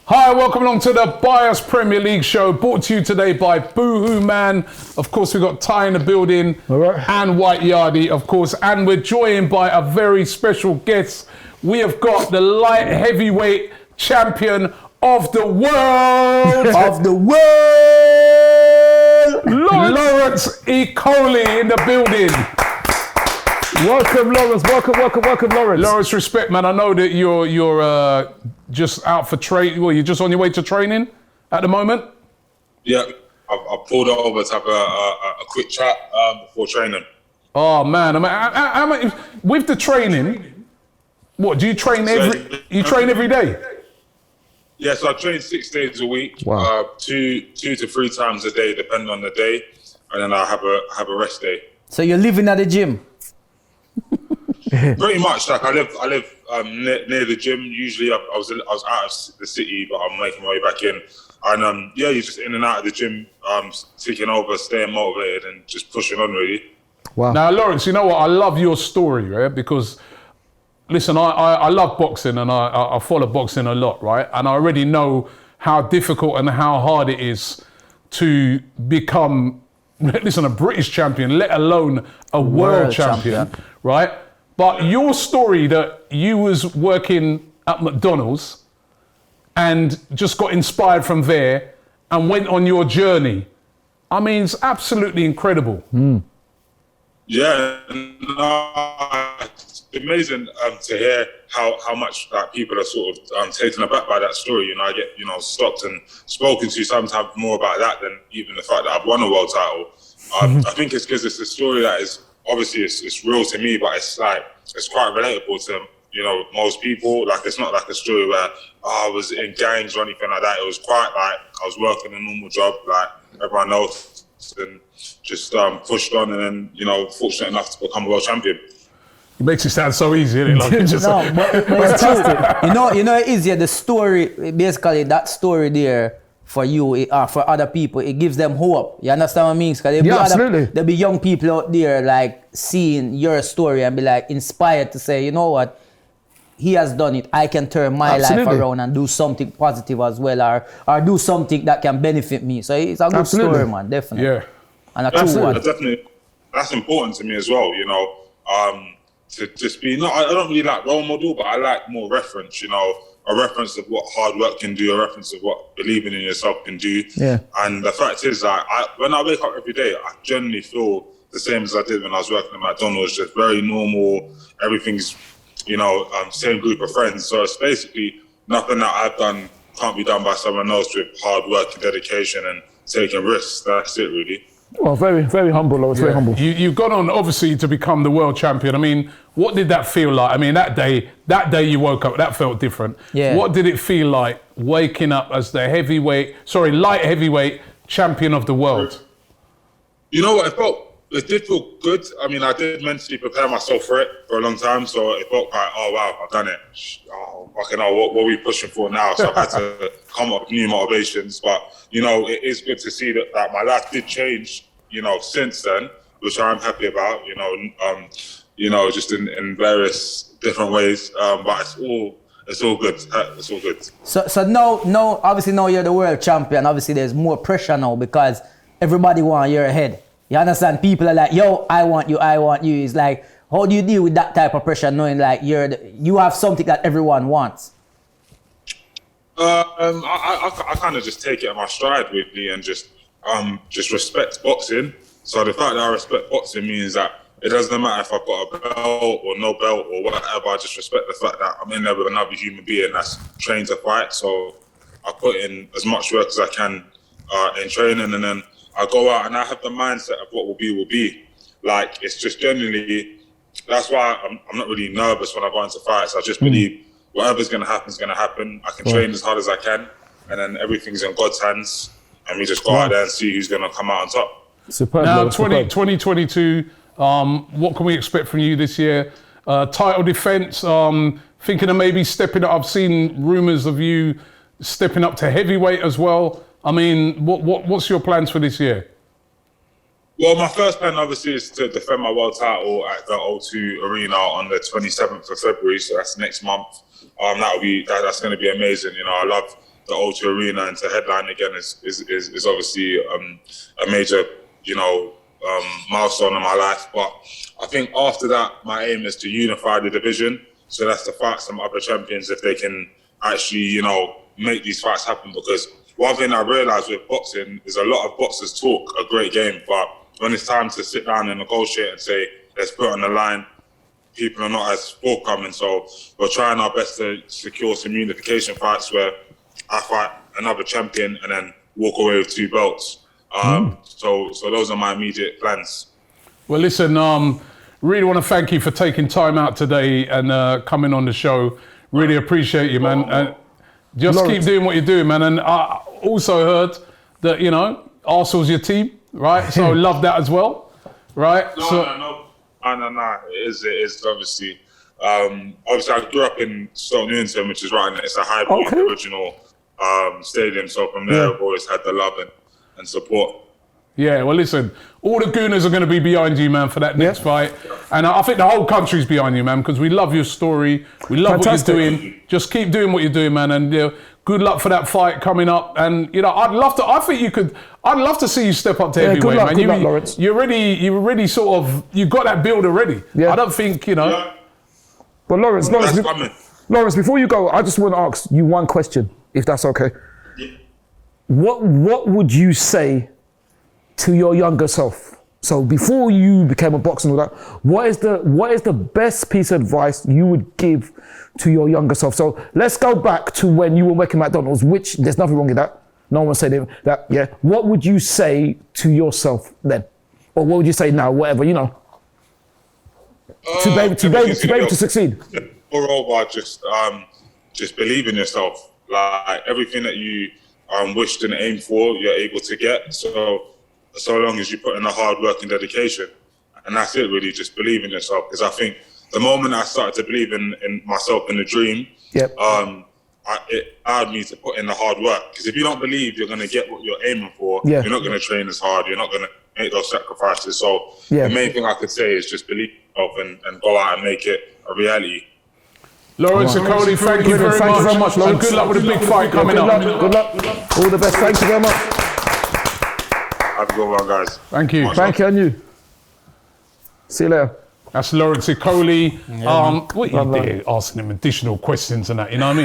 Hi, welcome along to the Bias Premier League show, brought to you today by Boohoo Man. Of course, we've got Ty in the building, and White Yardie, of course, and we're joined by a very special guest. We have got the light heavyweight champion of the world, Lawrence Okolie in the building. Welcome, Lawrence. Welcome, Lawrence. Lawrence, respect, man. I know that you're just out for training. Well, you're just on your way to training at the moment. Yeah, I pulled over to have a quick chat before training. Oh man, I mean, with the training, what do you train every day? Yeah, so I train 6 days a week. Wow. 2 to 3 times a day, depending on the day, and then I have a rest day. So you're living at the gym? Pretty much. Like I live near the gym. Usually, I was out of the city, but I'm making my way back in. And yeah, you're just in and out of the gym, ticking over, staying motivated, and just pushing on really. Wow. Now, Lawrence, you know what? I love your story, right? Because listen, I love boxing and I follow boxing a lot, right? And I already know how difficult and how hard it is to become, listen, a British champion, let alone a world champion, right? But your story that you was working at McDonald's and just got inspired from there and went on your journey, I mean, it's absolutely incredible. Yeah, it's amazing to hear how much like people are sort of taken aback by that story. You know, I get stopped and spoken to sometimes more about that than even the fact that I've won a world title. I think it's because it's a story that is obviously it's real to me, but it's quite relatable to most people. Like it's not like a story where I was in gangs or anything like that. It was quite like I was working a normal job, like everyone else, and just pushed on, and then fortunate enough to become a world champion. It makes it sound so easy, isn't it? Like it's just no, but it's true. It's easier. The story, basically, that story there for you, for other people, it gives them hope. You understand what I mean? Because absolutely. There'll be young people out there like seeing your story and be like inspired to say, you know what, he has done it. I can turn my life around and do something positive as well, or do something that can benefit me. So it's a good story, man. Definitely. Yeah. And a true one. Definitely, that's important to me as well. To just be I don't really like role model, but I like more reference. A reference of what hard work can do, a reference of what believing in yourself can do. Yeah. And the fact is, when I wake up every day, I generally feel the same as I did when I was working at McDonald's, just very normal. Everything's, same group of friends. So it's basically nothing that I've done can't be done by someone else with hard work and dedication and taking risks. That's it, really. Well, very, very humble, Lawrence, very humble. You've gone on, obviously, to become the world champion. I mean, what did that feel like? I mean, that day you woke up, that felt different. Yeah. What did it feel like waking up as the light heavyweight champion of the world? You know what, it did feel good. I mean, I did mentally prepare myself for it for a long time, so it felt like, oh wow, I've done it. Oh, fucking hell, what are we pushing for now? So I've had to come up with new motivations. But, it is good to see that my life did change, since then, which I'm happy about, just in various different ways. But it's all good. It's all good. So now, obviously now you're the world champion. Obviously there's more pressure now because everybody wants your head. You understand? People are like, yo, I want you. It's like, how do you deal with that type of pressure knowing like you have something that everyone wants? I kind of just take it at my stride really and just respect boxing. So the fact that I respect boxing means that it doesn't matter if I've got a belt or no belt or whatever. I just respect the fact that I'm in there with another human being that's trained to fight. So I put in as much work as I can in training, and then I go out and I have the mindset of what will be. Like, it's just generally, that's why I'm not really nervous when I go into fights. I just believe whatever's going to happen is going to happen. I can train as hard as I can, and then everything's in God's hands, and we just go out there and see who's going to come out on top. Superb. Now, 2022, what can we expect from you this year? Title defense, thinking of maybe stepping up. I've seen rumors of you stepping up to heavyweight as well. I mean, what's your plans for this year? Well, my first plan obviously is to defend my world title at the O2 Arena on the 27th of February, so that's next month. That's going to be amazing. I love the O2 Arena and to headline again is obviously a major, milestone in my life. But I think after that, my aim is to unify the division. So that's to fight some other champions if they can actually, make these fights happen. Because one thing I realized with boxing is a lot of boxers talk a great game, but when it's time to sit down and negotiate and say, let's put it on the line, people are not as forthcoming. So we're trying our best to secure some unification fights where I fight another champion and then walk away with 2 belts. So those are my immediate plans. Well, listen, really want to thank you for taking time out today and coming on the show. Really appreciate you, man. Just keep doing what you're doing, man. And I also heard that, Arsenal's your team, right? So love that as well, right? No. It is obviously. Obviously, I grew up in Stoke Newington, which is right next to Highbury, the original stadium. So from there, I've always had the love and support. Yeah, well, listen, all the Gooners are going to be behind you, man, for that next fight. And I think the whole country's behind you, man, because we love your story. We love what you're doing. Just keep doing what you're doing, man. And good luck for that fight coming up. And, I'd love to see you step up to heavyweight, man. Good luck, Lawrence. You've got that build already. Yeah. I don't think, But Lawrence, before you go, I just want to ask you one question, if that's okay. Yeah. What would you say to your younger self? So before you became a boxer and all that, what is the best piece of advice you would give to your younger self? So let's go back to when you were working at McDonald's, which there's nothing wrong with that. No one said that. Yeah. What would you say to yourself then, or what would you say now? Whatever to be able to succeed. Moreover, just believe in yourself. Like everything that you wished and aimed for, you're able to get. So long as you put in the hard work and dedication. And that's it, really, just believe in yourself. Because I think the moment I started to believe in myself in the dream, it allowed me to put in the hard work. Because if you don't believe you're going to get what you're aiming for, you're not going to train as hard, you're not going to make those sacrifices. So the main thing I could say is just believe in yourself and go out and make it a reality. Lawrence Okolie, thank you very much, Lawrence. Good luck with the big fight coming up. Good luck. All the best. Thank you very much. Have a good one, guys. Thank you. Thank you, and you. See you later. That's Lawrence Okolie. What you doing? Asking him additional questions and that, you know what I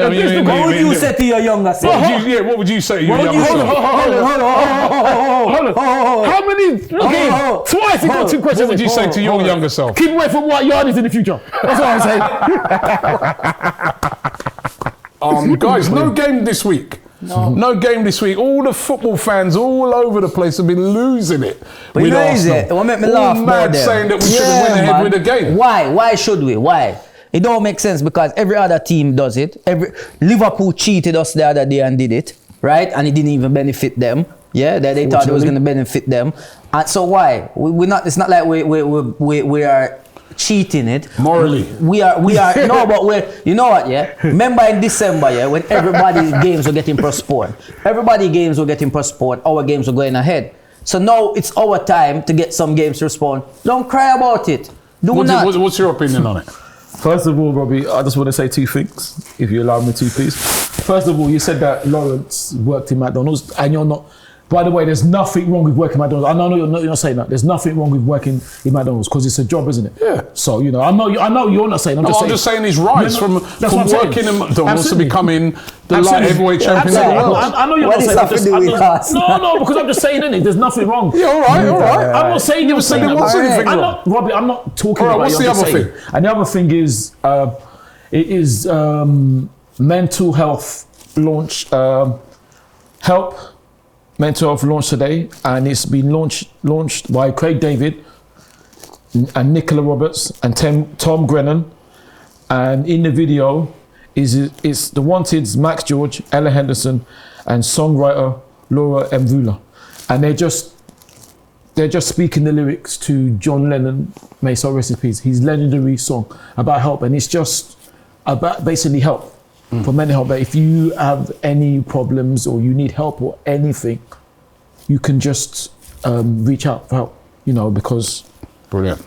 mean? What would you say to your younger self? What would you say to your younger self? Hold on. How many? Twice you got 2 questions. What would you say to your younger self? Keep away from White Yardies in the future. That's what I'm saying. Guys, no game this week. No game this week. All the football fans all over the place have been losing it with Arsenal. It will make me laugh mad saying that we should have went ahead with the game. Why should we? Why? It don't make sense because every other team does it. Liverpool cheated us the other day and did it, right? And it didn't even benefit them. Yeah, they thought it was going to benefit them. And so why? We're not. It's not like we are cheating it morally. We are no, but you know what? Yeah. Remember in December, when everybody's games were getting postponed. Everybody's games were getting postponed. Our games were going ahead. So now it's our time to get some games postponed. Don't cry about it. What's your opinion on it? First of all, Robbie, I just want to say 2 things, if you allow me to, please. First of all, you said that Lawrence worked in McDonald's, and you're not. By the way, there's nothing wrong with working at McDonald's. I know you're not saying that. There's nothing wrong with working in McDonald's because it's a job, isn't it? Yeah. So, I know you're not saying. I'm just saying his rise from working in McDonald's to becoming the light heavyweight champion of the world. I know you're not saying that. No, because I'm just saying, innit? There's nothing wrong. Yeah, all right. I'm not saying you're saying that. Robbie, I'm not talking about it. What's the other thing? And the other thing is, it is mental health launch, help. Mental health launched today, and it's been launched by Craig David and Nicola Roberts and Tom Grennan. And in the video is the Wanted's Max George, Ella Henderson, and songwriter Laura Mvula. And they're just speaking the lyrics to John Lennon, may so rest in peace, his legendary song about help, and it's just about basically help. For mental health, but if you have any problems or you need help or anything, you can just reach out for help. Because brilliant.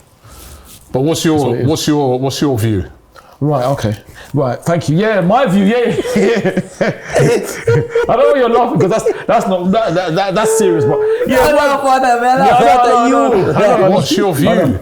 But what's your view? Right, okay. Right, thank you. Yeah, my view, yeah. I know why you're laughing because that's serious, but What's your view?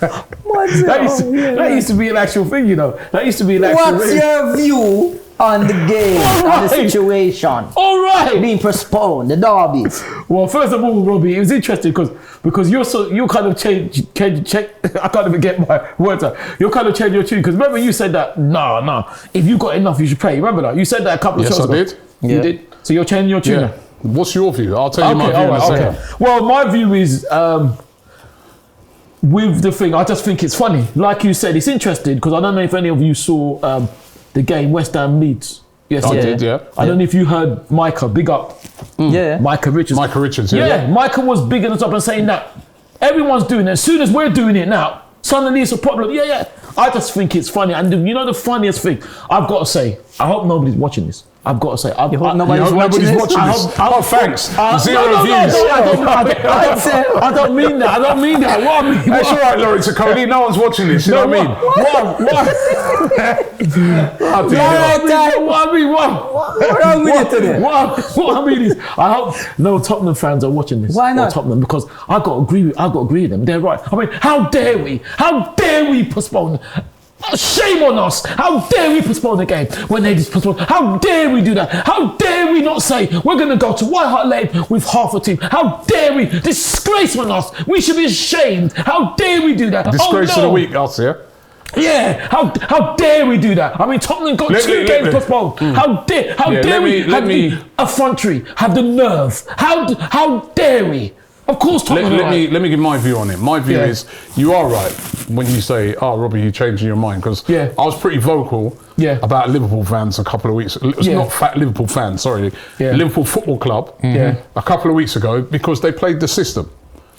that used to be an actual thing, you know. That used to be an actual What's thing. your view on the game, on the situation? All right. Being postponed, the derbies. Well, first of all, Robbie, it was interesting because you kind of change. I can't even get my words out. You kind of change your tune because remember you said that no, if you got enough, you should play. Remember that you said that a couple of shows ago. Yes, I did. You did. So you're changing your tune. Yeah. What's your view? I'll tell you my view in a second. Well, my view is with the thing. I just think it's funny. Like you said, it's interesting because I don't know if any of you saw the game West Ham Leeds. Yes, I did. Yeah. I don't know if you heard Micah. Big up. Yeah. Micah Richards. Micah Richards. Yeah. Yeah, Michael was bigging us up and saying that everyone's doing it. As soon as we're doing it now, suddenly it's a problem. Yeah. I just think it's funny. And you know the funniest thing? I've got to say, I hope nobody's watching this. I've got to say, nobody's watching this? Oh, thanks. Zero views. I don't mean that. What I mean, That's all right, Lawrence Okolie. No one's watching this. You know what I mean? What I mean is, I hope no Tottenham fans are watching this. Why not? Or Tottenham, because I got to agree with them. They're right. I mean, how dare we postpone? Shame on us! How dare we postpone the game when they just postpone? How dare we do that? How dare we not say we're going to go to White Hart Lane with half a team? How dare we? Disgrace on us! We should be ashamed! How dare we do that? Disgrace of the week, us, yeah? Yeah, how dare we do that? I mean, Tottenham got two games postponed. How dare we have the effrontery, have the nerve? How dare we? Of course, Tottenham. Let me give my view on it. My view is you are right when you say, "Oh, Robbie, you're changing your mind." Because I was pretty vocal about Liverpool fans a couple of weeks. Not Liverpool fans, sorry, Liverpool Football Club. A couple of weeks ago because they played the system.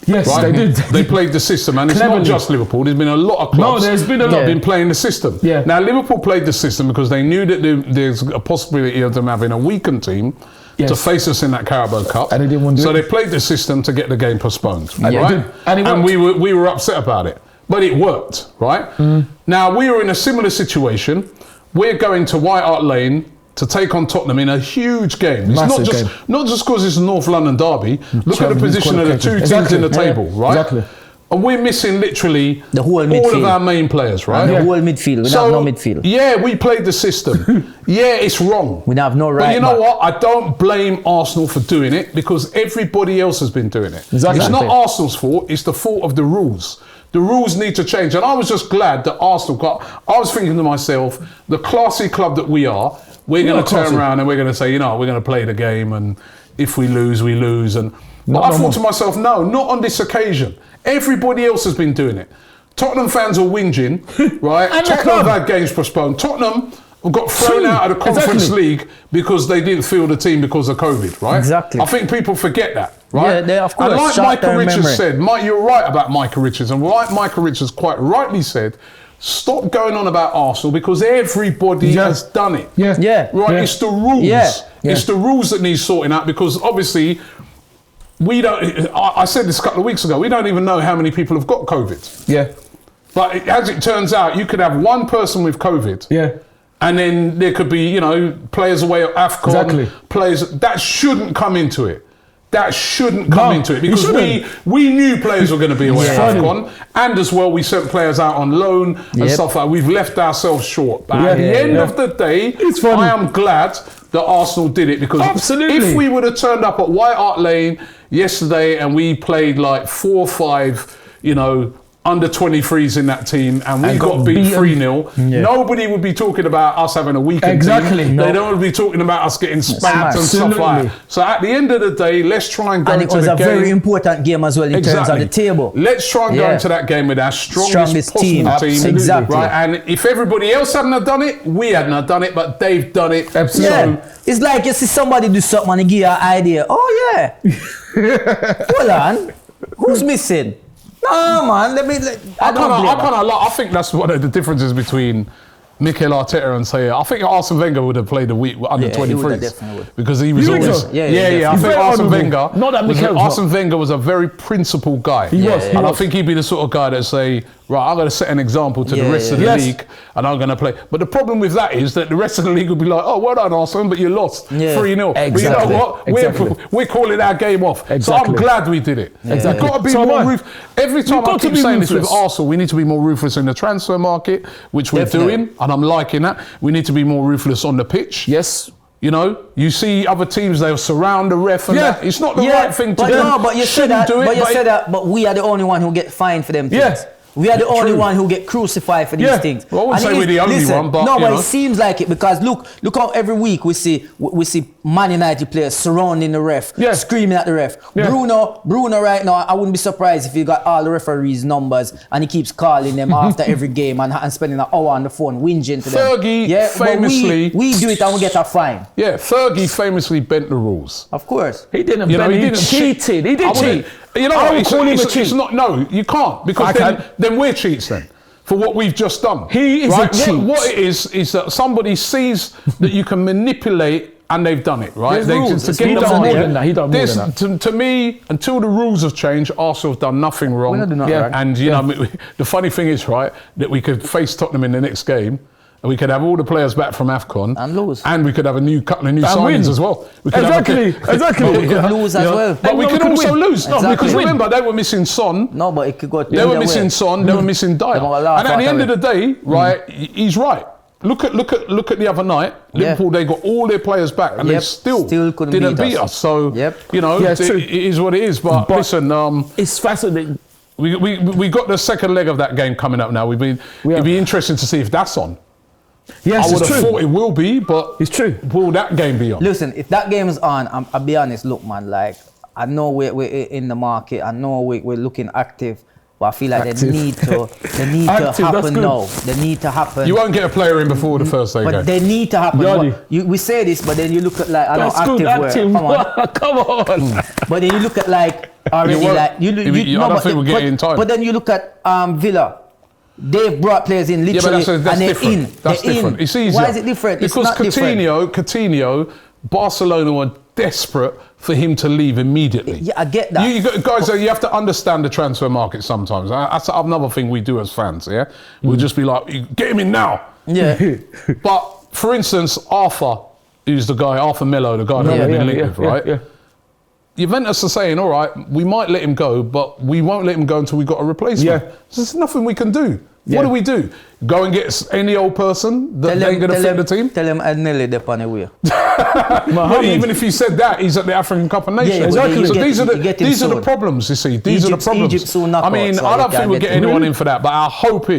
Yes, right? they did. They played the system, and it's not just Liverpool. There's been a lot of clubs. No, there's been a lot been playing the system. Yeah. Now Liverpool played the system because they knew that there's a possibility of them having a weakened team. To face us in that Carabao Cup, and they didn't want to do they played the system to get the game postponed, right? And we were upset about it, but it worked, right? Now we were in a similar situation. We're going to White Hart Lane to take on Tottenham in a huge game. It's not just because it's a North London derby. Look at the position of the two teams in the table, right? Exactly. And we're missing literally the whole all midfield. of our main players, right? The whole midfield. We have no midfield. Yeah, we played the system. It's wrong. We have no right. But you know what? I don't blame Arsenal for doing it because everybody else has been doing it. Exactly. It's not Arsenal's fault. It's the fault of the rules. The rules need to change. And I was just glad that Arsenal I was thinking to myself, the classy club that we are, we're going to turn around and we're going to say, we're going to play the game, and if we lose, we lose. But I thought to myself, no, not on this occasion. Everybody else has been doing it. Tottenham fans are whinging, right? Tottenham have had games postponed. Tottenham got thrown out of the Conference League because they didn't field a team because of COVID, right? Exactly. I think people forget that, right? Yeah, they of course. And like Micah Richards said, you're right about Micah Richards, and like Micah Richards quite rightly said, stop going on about Arsenal because everybody has done it. Right? It's the rules. It's the rules that need sorting out because obviously we don't. I said this a couple of weeks ago. We don't even know how many people have got COVID. Yeah. But as it turns out, you could have one person with COVID. Yeah. And then there could be, players away at AFCON. Players that shouldn't come into it. That shouldn't come into it because we knew players were going to be away at AFCON, and as well we sent players out on loan and stuff like that. We've left ourselves short. But at the end of the day, I am glad that Arsenal did it because if we would have turned up at White Hart Lane yesterday and we played like 4 or 5, under 23s in that team and we got beat 3-0, nobody would be talking about us having a weekend team. They don't be talking about us getting spanked and stuff like that. So at the end of the day, let's try and go into the game. And it was a very important game as well in terms of the table. Let's try and go into that game with our strongest possible team. Exactly. Right? And if everybody else hadn't have done it, we hadn't have done it, but they've done it. Absolutely. It's like you see somebody do something and they give you an idea. Oh yeah. Hold on. Who's missing? No, man. I think that's one of the differences between Mikel Arteta and say, I think Arsene Wenger would have played a week under 23s because he was always. So? Yeah. I think Arsene Wenger. Not that Mikel. Arsene Wenger was a very principled guy. He was. And I think he'd be the sort of guy that say, right, I'm going to set an example to the rest of the league, and I'm going to play. But the problem with that is that the rest of the league will be like, oh, well done, Arsenal, but you lost 3-0. Exactly. But you know what? We're calling our game off. So I'm glad we did it. We've got to be more ruthless. Every time I keep saying this with Arsenal, we need to be more ruthless in the transfer market, which we're doing, and I'm liking that. We need to be more ruthless on the pitch. Yes. You know, you see other teams, they'll surround the ref and that. It's not the right thing to do. No, but you said that, but we are the only one who get fined for them things. Yes. We are the only one who get crucified for these things. Well, I wouldn't say we're the only one, but no, but it seems like it because look how every week we see Man United players surrounding the ref, screaming at the ref. Yeah. Bruno right now, I wouldn't be surprised if he got all the referees' numbers and he keeps calling them after every game and spending an hour on the phone whinging to them. Fergie famously, we do it and we get a fine. Yeah, Fergie famously bent the rules. Of course, he didn't. You know, he didn't cheated. He did cheat. You know, it's not. No, you can't because then we're cheats then for what we've just done. He is a cheat. What it is that somebody sees that you can manipulate and they've done it, right? He done more than that. To me, until the rules have changed, Arsenal have done nothing wrong. And you know, the funny thing is, right, that we could face Tottenham in the next game. And we could have all the players back from AFCON and lose, and we could have a couple of new signings as well. We could exactly. We could lose as well, but we could also lose. No, because remember they were missing Son. No, but it could go. They were missing Son. They were missing Dyer. And at the end of the day, right, he's right. Look at the other night. Liverpool, they got all their players back, and they still didn't beat us. So you know, it is what it is. But listen, it's fascinating. We got the second leg of that game coming up now. It'd be interesting to see if that's on. Yes, I would have thought it will be, but it's true. Will that game be on? Listen, if that game is on, I'll be honest. Look, man, like I know we're in the market. I know we're looking active, but I feel like they need to happen now. They need to happen. You won't get a player in before the first day game. But they need to happen. We say this, but then you look at like I know active. Come on. But then you look at like already like I don't think we'll get it in time. But then you look at Villa. They've brought players in literally, and they're different. in. That's different. It's easier. Why is it different? Because Coutinho, Barcelona were desperate for him to leave immediately. Yeah, I get that. You guys, you have to understand the transfer market sometimes. That's another thing we do as fans, yeah? We'll just be like, get him in now. Yeah. But, for instance, Arthur Melo, the guy that we've been linked with, right? Yeah. Juventus are saying, all right, we might let him go, but we won't let him go until we got a replacement. Yeah. So there's nothing we can do. Yeah. What do? Go and get any old person that ain't going to fit the team? Tell him Adnelli de Panewia. But even if you said that, he's at the African Cup of Nations. Yeah, exactly. So these are the problems, you see. These are the problems. I mean, I don't think we'll get anyone in for that, but our hope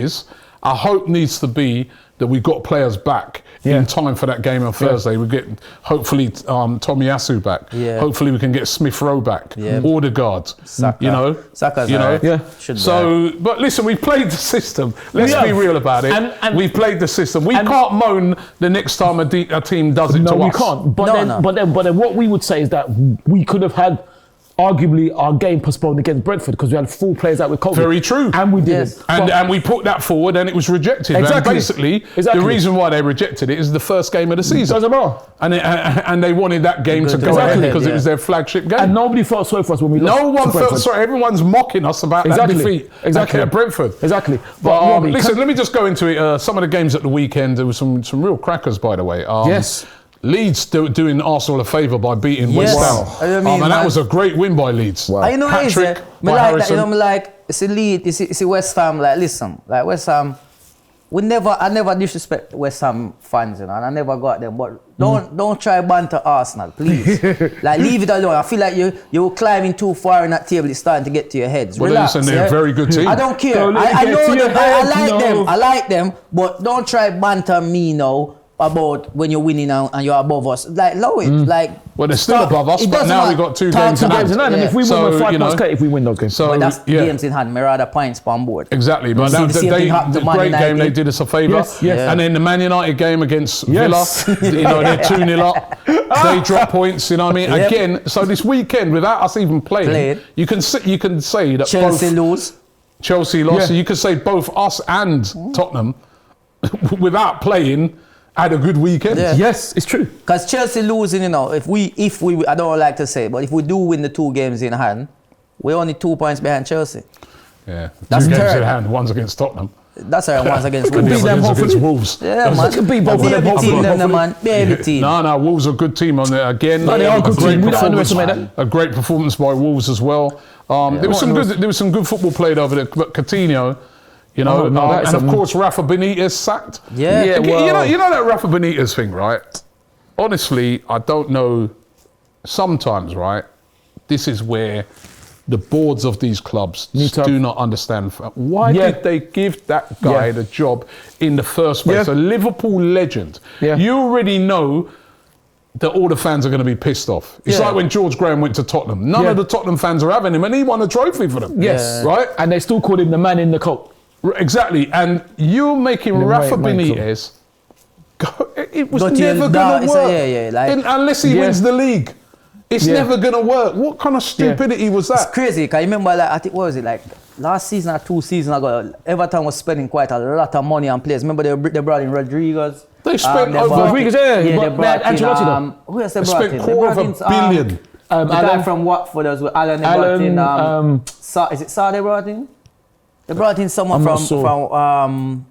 needs to be that we got players back in time for that game on Thursday. We get hopefully Tomiyasu back. Yeah. Hopefully we can get Smith Rowe back. Yeah. Odegaard. Saka. You know. Saka's but listen, we played the system. Let's be real about it. And we played the system. We can't moan the next time a team does it to us. No, we can't. But then what we would say is that we could have had arguably our game postponed against Brentford because we had 4 players out with COVID. Very true. And we didn't. And we put that forward and it was rejected. Exactly. And basically, the reason why they rejected it is the first game of the season. Doesn't matter. And they wanted that game to go ahead because it was their flagship game. And nobody felt sorry for us when we lost. No one felt sorry. Everyone's mocking us about that defeat at Brentford. Exactly. But listen, let me just go into it. Some of the games at the weekend, there were some real crackers, by the way. Yes. Leeds doing Arsenal a favour by beating West Ham. And that was a great win by Leeds. Wow. I know it is. I like that. I'm like, it's a Leeds, it's a West Ham. Like, listen, like West Ham, I never disrespect West Ham fans, you know, and I never got them. But don't try banter Arsenal, please. Like, leave it alone. I feel like you're climbing too far in that table. It's starting to get to your heads. Well, relax, listen, they're a very good team. I don't care. I know them. I like them. But don't try banter me now about when you're winning and you're above us. Like, low it. Like, well, they're still above us, but now we've got 2 games in hand. And if we win, we're 5 points clear if we win those games. But that's games in hand. Me rather points on board. Exactly. But the great game, they did us a favour. Yes. And then the Man United game against Villa, you know, they're 2-0 up. They drop points, you know what I mean? Again, so this weekend, without us even playing, you can say that Chelsea lost. So you could say both us and Tottenham, without playing, had a good weekend. Yeah. Yes, it's true. Because Chelsea losing, you know, if we, I don't like to say, but if we do win the 2 games in hand, we're only 2 points behind Chelsea. Yeah, That's 2 games third. in hand. One's against Tottenham. That's our ones against And the Wolves. other them, game's against hopefully. Wolves. Yeah, man. Could be both of them, Baby team, hopefully. them, man. Baby team. No, Wolves are a good team on there again. No, they are a good team. We don't underestimate them. A great performance by Wolves as well. There was some good football played over there, but Coutinho, you know, and of course Rafa Benitez sacked. Yeah. Yeah, well- you know that Rafa Benitez thing, right? Honestly, I don't know. Sometimes, right, this is where the boards of these clubs do not understand. Why did they give that guy the job in the first place? Yeah. A Liverpool legend. Yeah. You already know that all the fans are going to be pissed off. It's like when George Graham went to Tottenham. None of the Tottenham fans are having him, and he won a trophy for them. Yes. Right? And they still call him the man in the coat. Exactly. And you're making Rafa Benitez it was Go to never your- going to it's work. like- unless he wins the league. It's never going to work. What kind of stupidity was that? It's crazy, because I remember, like, I think, what was it, like, last season or 2 seasons ago, Everton was spending quite a lot of money on players. Remember they brought in Rodriguez? They spent they over- brought in- Rodriguez, yeah. they But brought they had Ancelotti, in, who else they They brought spent in? $250 million. The guy Alan- from Watford as well. Alan, they brought in, is it Sa they brought in? They brought in someone I'm not from sure.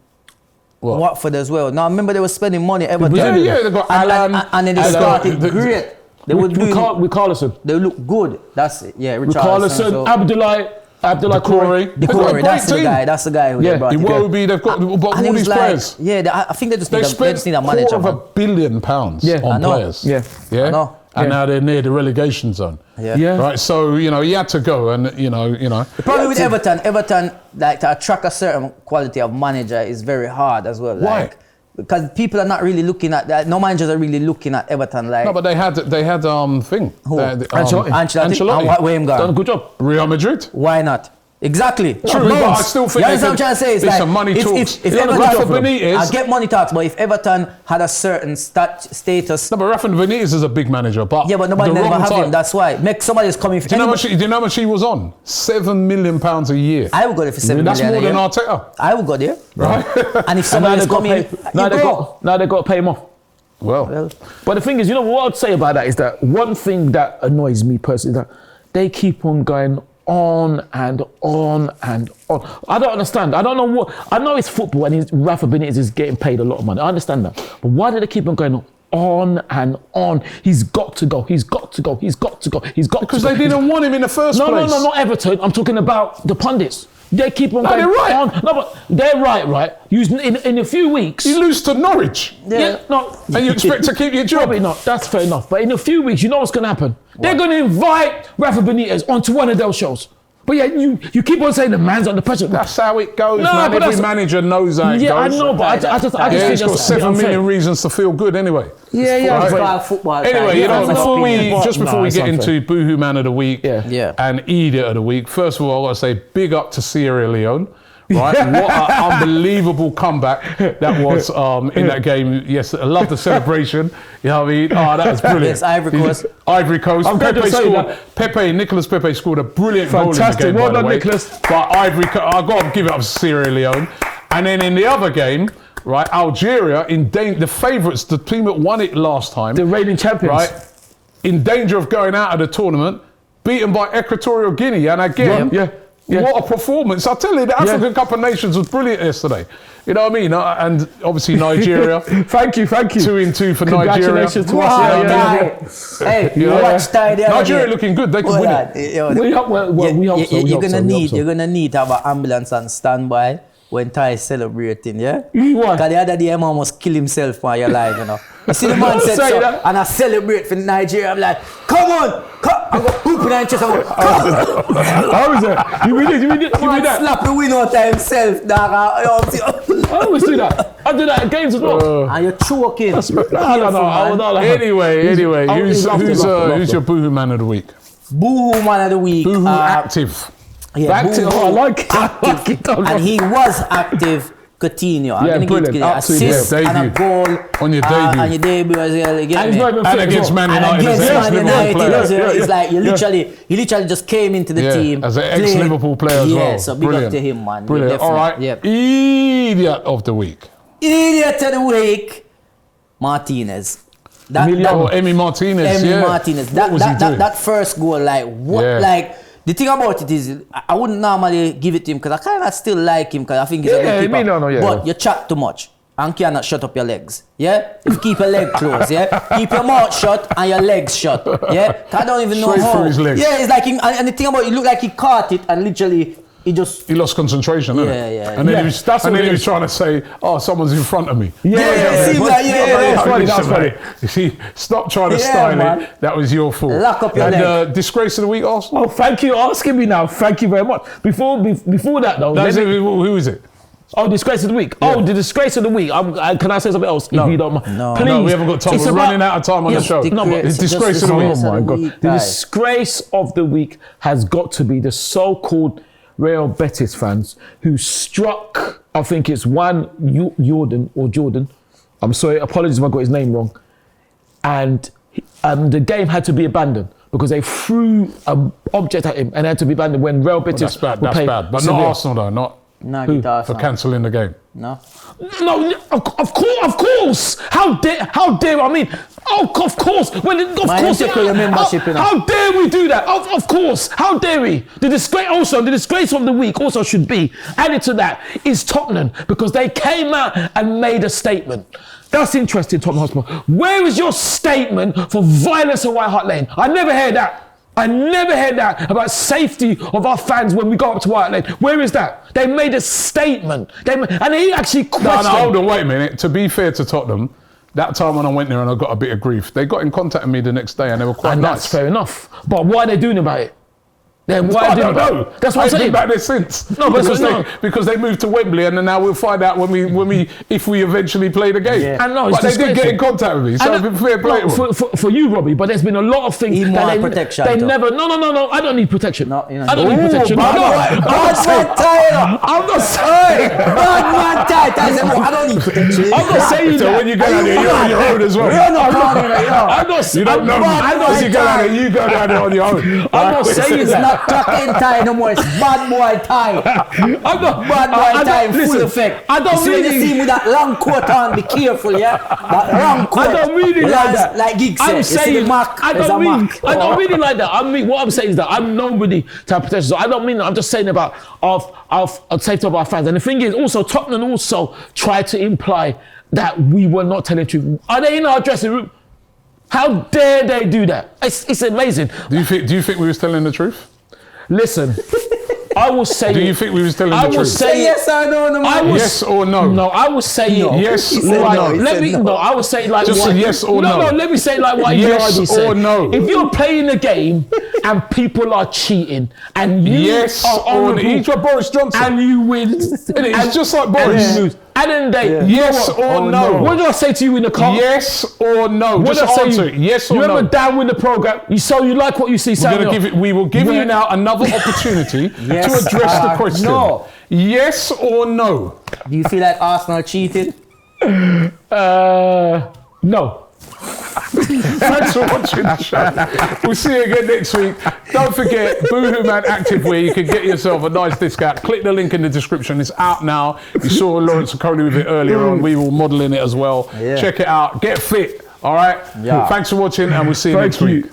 What? Watford as well. Now, remember they were spending money, Everton. Yeah, they got Alan. And then they started great. They would do. With Carlson. They look good. That's it. Yeah, With Richarlison. Carlson, Abdullah Corey. They've got a Decore, great that's the team. guy. That's the guy who they brought in. Iwobi, they've got And all it was these like, players. yeah, I think they just They need spent a manager. Man. £250 million Yeah. on I know. players. Yeah. Yeah. I know. And Yeah. now they're near the relegation zone. Yeah. Right. So, you know, he had to go, and you know. The problem with Everton, like to attract a certain quality of manager is very hard as well. Why? Like, because people are not really looking at that. No managers are really looking at Everton. Like, No, but they had thing. Who? Ancelotti. Ancelotti. And what way him Done a gone? good job. Real Madrid. Why not? Exactly. True, but I still think you understand what I'm trying to say? It's listen, like, money talks. If Yeah, Everton, Rafa Benitez- I get money talks, but if Everton had a certain status, No, but Rafa Benitez is a big manager, but yeah, but nobody the never wrong have time. him. That's why. Make somebody is coming. Do you know how much he was on? £7 million a year. I would go there for 7 That's million more a than year. Arteta, I would go there. right? And if somebody is coming, Now they go. got to pay him off. Well, But the thing is, you know what I'd say about that is that one thing that annoys me personally is that they keep on going on and on and on. I don't understand. I don't know what. I know it's football and Rafa Benitez is getting paid a lot of money. I understand that. But why do they keep on going on and on? He's got to go. He's got to go. He's got to go. He's got because to go. they didn't want him in the first place. No, not Everton. I'm talking about the pundits. They keep on going they're right. on. No, but they're right. In a few weeks. You lose to Norwich, Yeah, no. and you expect to keep your job. Probably not. That's fair enough. But in a few weeks, you know what's going to happen. They're going to invite Rafa Benitez onto one of those shows. But yeah, you keep on saying the man's under pressure. That's how it goes, No, man. but Every that's- manager knows how it Yeah, I goes. know, but I just Yeah, think he's got that's 7 unfair. million reasons to feel good anyway. Yeah. Right. but- Football. Anyway, you know, that's before we opinion. get unfair. into Boohoo Man of the Week Yeah. and Idiot of the Week, first of all, I got to say big up to Sierra Leone. Right, what an unbelievable comeback that was in that game. Yes, I love the celebration. You know what I mean? Oh, that was brilliant. Yes, Ivory Coast. Ivory Coast. I'm glad to say that. Nicolas Pepe scored a brilliant Fantastic. goal in the game, Well by the done, way. Nicolas. But Ivory Coast, I've got to give it up to Sierra Leone. And then in the other game, right, Algeria, the favourites, the team that won it last time. The reigning champions. Right, in danger of going out of the tournament, beaten by Equatorial Guinea. And again, Yeah. what a performance. I tell you, the African Cup of Nations was brilliant yesterday. You know what I mean? And obviously Nigeria. Thank you. 2-2 for Nigeria. Congratulations to us. Wow, Yeah. Hey, you Yeah. watch Ty the other Nigeria day. looking good. They could win it. We hope so. You're gonna need to have an ambulance on standby when Ty is celebrating, yeah? Why? Because the other day, a man almost kill himself while you're live, you know. You see the man Don't said say so, that. and I celebrate for Nigeria. I'm like, come on, I go pooping on chest. I'm like, come on. How is that? You mean Man that? slap the win out of himself, dog. I always do that. I do that at games as well. And you're choking. No. I would not like that. Anyway, who's laughter. your Boohoo Man of the Week? Boohoo man of the week. Boohoo Active. Yeah, Back to Boohoo I like it. I like it. and he was active. Coutinho. I'm Yeah, gonna brilliant. give you Absolutely. assist Yeah, and a debut. goal On your debut. On your debut as well. You get And he's me? not even And fit as against well. Man And United as against an Man ex-Liverpool United, player. as well. It's like he literally just came into the team. As an played. ex-Liverpool player as well. Yeah, so big up to him, man. Brilliant. All right. Yep. Idiot of the Week. Idiot of the week, Martinez. Emi Martinez. Emi yeah. Martinez. What was he doing? That first goal, like what? Yeah. Like The thing about it is, I wouldn't normally give it to him because I kind of still like him because I think he's a good keeper. But you chat too much and cannot shut up your legs. Yeah? If you keep your leg closed, yeah? Keep your mouth shut and your legs shut. Yeah? I don't even know Straight how. through his legs. Yeah, it's like, and the thing about it looked like he caught it and literally he lost concentration, didn't yeah, it? yeah. And then, Yeah, he was trying to say, "Oh, someone's in front of me." That's funny. You see, stop trying to style it. That was your fault. Lock up your leg. Disgrace of the week, Arsenal. Oh, thank you for asking me now. Thank you very much. Before that though, Who is it? Oh, disgrace of the week. Yeah. Oh, the disgrace of the week. Can I say something else? No. If you don't mind. No. Please. No, we haven't got time. We're running out of time on the show. No, but it's disgrace of the week. Oh my God. The disgrace of the week has got to be the so-called Real Betis fans who struck, I think it's Jordan. I'm sorry, apologies if I got his name wrong. And the game had to be abandoned because they threw an object at him and it had to be abandoned when Real Betis That's bad. But not Arsenal though, not for cancelling the game. No, of course. How dare I mean? Oh, of course. How dare we do that? Of course. How dare we? The disgrace of the week also should be added to that is Tottenham because they came out and made a statement. That's interesting, Tottenham Hotspur. Where is your statement for violence at White Hart Lane? I never heard that. I never heard that about safety of our fans when we go up to White Lane. Where is that? They made a statement. And he actually questioned. No, hold on, wait a minute. To be fair to Tottenham, that time when I went there and I got a bit of grief, they got in contact with me the next day and they were quite nice. That's fair enough. But what are they doing about it? Then why I don't know. That's what I'm saying. I've been back there since. No, because they moved to Wembley, and then now we'll find out if we eventually play the game. Yeah. And no, but they did get in contact with me, so fair play to them. for you, Robbie. But there's been a lot of things that protection. They never. No. I don't need protection. No, you know. I don't need protection. Bad I'm not saying. I don't need protection. I'm not saying So that. when you go down there, you're on your own as well. I'm not saying. You don't know me. As you go down there, you go down there on your own. I'm not saying It's that. not crack and tie no more. It's bad boy tie. I'm not Bad boy tie in full effect. I don't you see when you see him with that long coat on, be careful, yeah? That long coat. I don't really like that. Like Gig said, I'm saying, I don't really like that. I mean, what I'm saying is that I'm nobody to have protection. So I don't mean that. I'm just saying about our safety of our fans. And the thing is, also Tottenham also tried to imply that we were not telling the truth. Are they in our dressing room? How dare they do that? It's amazing. Do you think we was telling the truth? Listen, I will say. Do you think we was telling the truth? I will say yes or no. Yes or no? No, I will say No. Yes He or said no? no. I will say like Just what, say yes or no. No, let me say like what Yes Yardi said. or no? If you're playing a game and people are cheating and you Yes are or on no? the He's ball your Boris Johnson. and you win, It's just like and Boris. you lose. And then they, Yes or no? What did I say to you in the car? Yes or no? What Just did I say? answer it. Yes or you no? remember down with the program? You like what you see. We will give you now another opportunity to address the question. No. Yes or no? Do you feel like Arsenal cheated? No. Thanks for watching the show. We'll see you again next week. Don't forget, Boohoo Man Activewear. You can get yourself a nice discount. Click the link in the description. It's out now. You saw Lawrence Okolie with it earlier on. We will model in it as well. Yeah. Check it out. Get fit. All right? Yeah. Thanks for watching, and we'll see you next week.